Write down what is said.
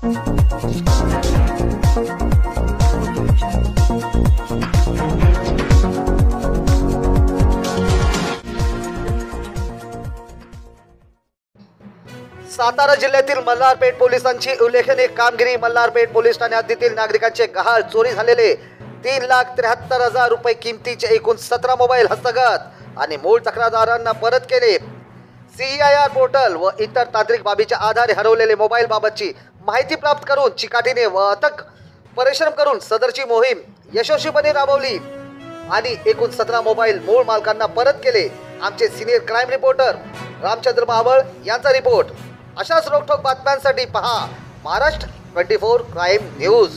सातारा जिल्ह्यातील मल्हारपेठ पोलिसांची उल्लेखनीय कामगिरी. मल्हारपेठ पोलीस ठाणे हद्दीतील नागरिकांचे गहाळ चोरी झालेले 3,73,000 रुपये किमतीचे एकूण 17 मोबाईल हस्तगत आणि मूळ तक्रारदारांना परत केले. CIR पोर्टल व इतर तांत्रिक बाबीच्या आधारे हरवलेले मोबाईल बाबतची माहिती प्राप्त करून चिकाटीने व अथक परिश्रम करून सदरची मोहीम यशस्वीपणे राबवली आणि एकूण 17 मोबाईल मूळ मालकांना परत केले. आमचे सिनियर क्राईम रिपोर्टर रामचंद्र महाबळ यांचा रिपोर्ट. अशाच रोखठोक बातम्यांसाठी पहा महाराष्ट्र 24 क्राईम न्यूज.